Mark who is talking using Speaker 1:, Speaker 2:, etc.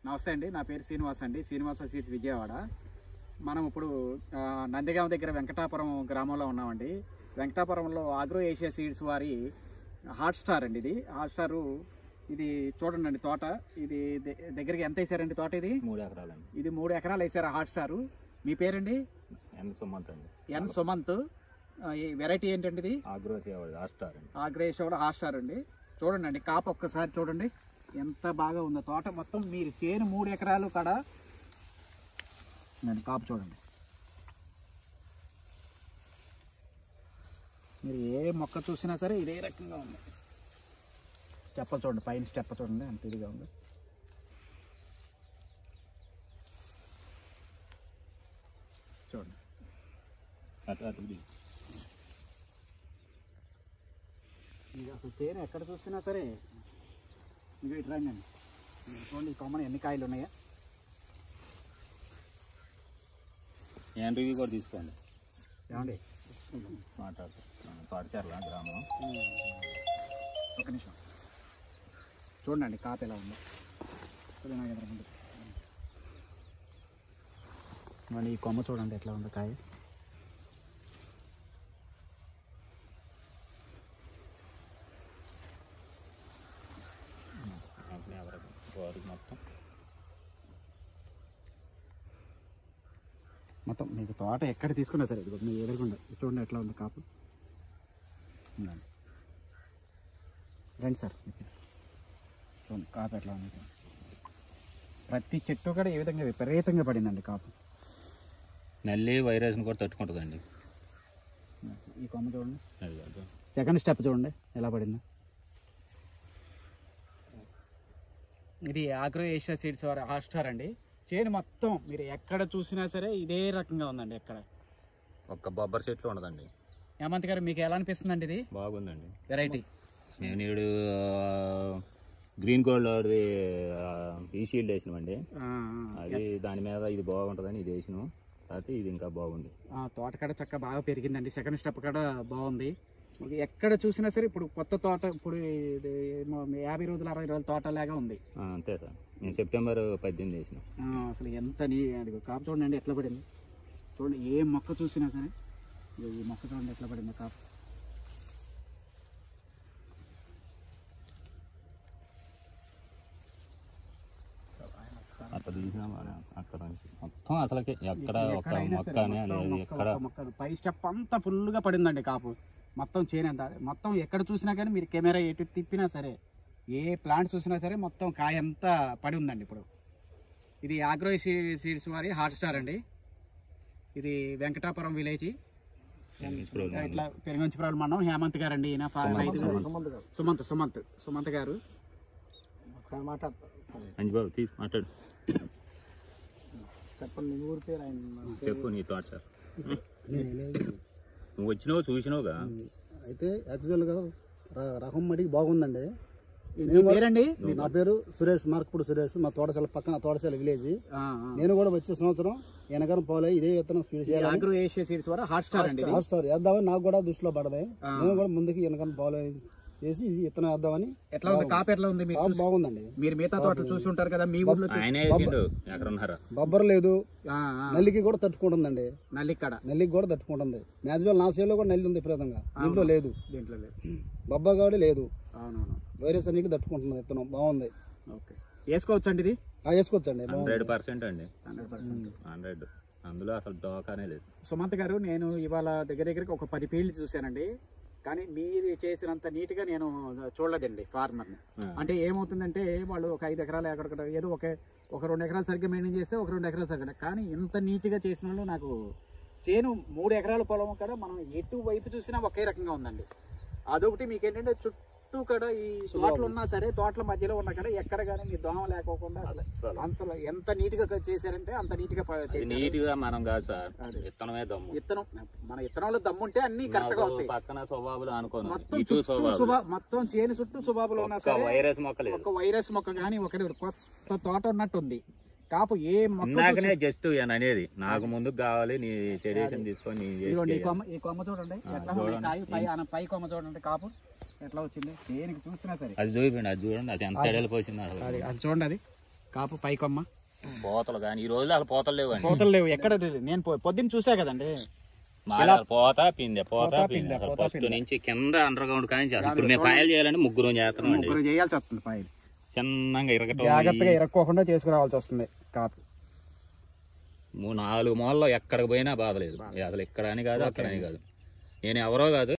Speaker 1: నమస్తే అండి, నా పేరు శ్రీనివాస్ అండి, శ్రీనివాస సీడ్స్ విజయవాడ. మనం ఇప్పుడు నందిగామ దగ్గర వెంకటాపురం గ్రామంలో ఉన్నామండి. వెంకటాపురంలో ఆగ్రో ఏషియా సీడ్స్ వారి హాట్ స్టార్ అండి. ఇది హాట్ స్టారు. ఇది చూడండి అండి తోట. ఇది దగ్గరికి ఎంత వేసారండి తోట? ఇది
Speaker 2: 3 ఎకరాలు అండి.
Speaker 1: ఇది 3 ఎకరాలు వేసారు హాట్ స్టారు. మీ పేరండి?
Speaker 2: ఎన్ సుమంత్ అండి.
Speaker 1: ఎన్ సుమంత్. ఈ వెరైటీ ఏంటండి? ఇది
Speaker 2: ఆగ్రో ఏషియా హాట్ స్టార్ అండి.
Speaker 1: ఆగ్రో ఏషియా హాట్ స్టార్ అండి. చూడండి అండి కాపు ఒక్కసారి చూడండి ఎంత బాగా ఉందో తోట మొత్తం. మీరు చేను 3 ఎకరాలు కాడ కాపు చూడండి. మీరు ఏ మొక్క చూసినా సరే ఇదే రకంగా ఉంది. స్టెప్ చూడండి, పైన స్టెప్ చూడండి ఎంత ఇదిగా ఉంది. చూడండి ఇంకా అసలు చేను ఎక్కడ చూసినా సరే ఇవి ఇటు రండి. చూడండి కొమ్మని ఎన్ని కాయలు ఉన్నాయా.
Speaker 2: రివ్యూ కూడా తీసుకోండి.
Speaker 1: ఏమండి
Speaker 2: పాడచార్ల గ్రామం.
Speaker 1: ఒక నిమిషం చూడండి కాపు ఎలా ఉంది. మళ్ళీ ఈ కొమ్మ చూడండి ఎట్లా ఉందో కాయ. మొత్తం మీకు తోట ఎక్కడ తీసుకున్నా సరే ఇది మీ ఎదురుకుండా చూడండి ఎట్లా ఉంది కాపు. రండి సార్ చూడండి కాపు ఎట్లా ఉంది. ప్రతి చెట్టు కూడా ఏ విధంగా విపరీతంగా పడిందండి కాపు.
Speaker 2: నల్లి వైరస్ని కూడా తట్టుకుంటుందండి.
Speaker 1: ఈ కొమ్మ చూడండి, సెకండ్ స్టెప్ చూడండి ఎలా పడిందో. ఇది ఆగ్రో ఏషియా సీడ్స్ వారి హాట్ స్టార్ అండి. చేను మొత్తం మీరు ఎక్కడ చూసినా సరే ఇదే రకంగా ఉందండి. ఎక్కడ
Speaker 2: ఒక్క బొబ్బరి చెట్లు ఉండదండి.
Speaker 1: హేమంత్ గారు మీకు ఎలా అనిపిస్తుందండి? ఇది
Speaker 2: బాగుందండి
Speaker 1: వెరైటీ.
Speaker 2: నేను నేడు గ్రీన్ గోల్డ్ ఈ షీల్డ్ వేసినామండి. అది దాని మీద ఇది బాగుంటుందని ఇది వేసినాం. అయితే ఇది ఇంకా బాగుంది. తోట కాడ చక్కగా బాగా పెరిగిందండి. సెకండ్ స్టెప్ కూడా బాగుంది. ఎక్కడ చూసినా సరే ఇప్పుడు కొత్త తోట, ఇప్పుడు 50 రోజులు 60 రోజుల తోట లాగా ఉంది. అంతే సార్. నేను సెప్టెంబర్ 18 వేసిన. అసలు ఎంత కాపు చూడండి ఎట్లా పడింది. చూడండి ఏ మొక్క చూసినా సరే ఈ మొక్క చూడండి ఎట్లా పడింది కాపు. అక్కడ మొత్తం అసలుకి ఎక్కడ ఒక మొక్క పై స్టెప్ అంతా ఫుల్గా పడిందండి కాపు. మొత్తం చేనేంత మొత్తం ఎక్కడ చూసినా కానీ మీరు కెమెరా ఎటు తిప్పినా సరే ఏ ప్లాంట్ చూసినా సరే మొత్తం కాయ అంతా పడి ఉందండి. ఇప్పుడు ఇది ఆగ్రో సీడ్స్ వారి హాట్ స్టార్ అండి. ఇది వెంకటాపురం విలేజ్, ఇట్లా పెరుగంచిపురం మండలం. హేమంత్ గారు అండి, ఈయన సుమంత్ గారు. మాట్లాడు చెప్పండి మీ ఊరి పేరు. చెప్పు నీ థాట్ సార్. నువ్వు వచ్చినావు చూసినావుగా.
Speaker 3: అయితే యాక్చువల్గా రకం మడికి బాగుందండి.
Speaker 1: పేరండి?
Speaker 3: నా పేరు సురేష్, మార్కపూడి సురేష్. మా తోటశాల పక్కన తోటశాల విలేజ్. నేను కూడా వచ్చే సంవత్సరం ఎనగరం పోలే ఇదే విత్తనం స్పీడ్ చేయాలి. హాట్ స్టార్ వేద్దామని నాకు కూడా దృష్టిలో పడదాయి. నేను కూడా ముందుకి ఎనగరం పోలే చేసి ఇది విత్తనం వేద్దామని.
Speaker 1: ఎట్లా ఉంది కాపు? ఎట్లా ఉంది?
Speaker 3: బాగుందండి.
Speaker 1: మీరు మిగతా తోటలు చూసి ఉంటారు కదా మీ ఊర్లో.
Speaker 3: బొబ్బర్ లేదు, నల్లికి కూడా తట్టుకుంటుందండి. నల్లికి కూడా తట్టుకుంటుంది. మ్యాక్సిమం నా సేలో కూడా నల్లి ఉంది విపరీతంగా. దీంట్లో లేదు, బొబ్బర్ కూడా లేదు. వైరస్ అన్నిటి తట్టుకుంటుంది. విత్తనం బాగుంది.
Speaker 1: వేసుకోవచ్చు అండి ఇది?
Speaker 3: వేసుకోవచ్చండి.
Speaker 2: 100% అండి. 100 అందులో అసలు దోకానే లేదు.
Speaker 1: సుమంత్ గారు, నేను ఇవాళ దగ్గరికి ఒక 10 ఫీల్డ్ చూశానండి. కానీ మీరు చేసినంత నీట్ గా నేను చూడలేదండి ఫార్మర్ని. అంటే ఏమవుతుందంటే వాళ్ళు ఒక 5 ఎకరాలు ఎక్కడ ఏదో ఒక 2 ఎకరాలు సరిగ్గా మెయింటైన్ చేస్తే ఒక 2 ఎకరాలు సరిగ్గా. కానీ ఇంత నీట్ గా చేసిన వాళ్ళు నాకు చేను 3 ఎకరాల పొలం కూడా మనం ఎటు వైపు చూసినా ఒకే రకంగా ఉందండి. అదొకటి. మీకు ఏంటంటే చుట్టూ కూడా ఈ తోటలు ఉన్నా సరే తోటల మధ్యలో ఉన్నా కూడా ఎక్కడ కానీ మీ దోమ లేకోకుండా అంత ఎంత నీట్ గా చేశారంటే అంత నీట్ గా
Speaker 2: మనం కాదు సార్, విత్తనమే దమ్ము.
Speaker 1: విత్తనం మన విత్తనంలో దమ్ము ఉంటే అన్ని కరెక్ట్ గా వస్తాయి.
Speaker 2: పక్కన స్వభావాలు అనుకోను
Speaker 1: మొత్తం చేను చుట్టూ స్వభావాలు ఉన్నా సరే
Speaker 2: వైరస్ మొక్క లేదు.
Speaker 1: ఒక వైరస్ మొక్క కానీ ఒక కొత్త తోట ఉన్నట్టుంది కాపు. ఏ
Speaker 2: మొక్కనే జస్ట్ అనేది నాకు ముందుకు కావాలి నీ చెడేషన్ తీసుకొని.
Speaker 1: ఈ కొమ్మ చూడండి పై కొమ్మ చూడండి కాపు ఎట్లా వచ్చింది. దేనికి చూసినా సరే
Speaker 2: అది చూపిండి. అది చూడండి, అది ఎంత ఎడలు పోసింది.
Speaker 1: అది చూడండి. కాపు పైకొమ్మ
Speaker 2: పోతలు కానీ ఈ రోజులు అలా పోతలు లేవండి.
Speaker 1: పోతలు లేవు ఎక్కడ నేను పొద్దున్న చూసా కదండి.
Speaker 2: పోత పిండి అసలు ఫస్ట్ నుంచి కింద అండర్ గ్రౌండ్ కానీ ఇప్పుడు మేము పాయలు చేయాలంటే ముగ్గురు చేస్తున్నాం అండి.
Speaker 1: ముగ్గురు చేయాల్సి వస్తుంది పాయలు.
Speaker 2: చిన్నగా
Speaker 1: జాగ్రత్తగా ఇరక్కోకుండా చేసుకురావాల్సి వస్తుంది కాపు.
Speaker 2: 4 మూలలో ఎక్కడికి పోయినా బాధ లేదు. అసలు ఇక్కడ అని కాదు అక్కడ అని కాదు. నేను ఎవరో కాదు.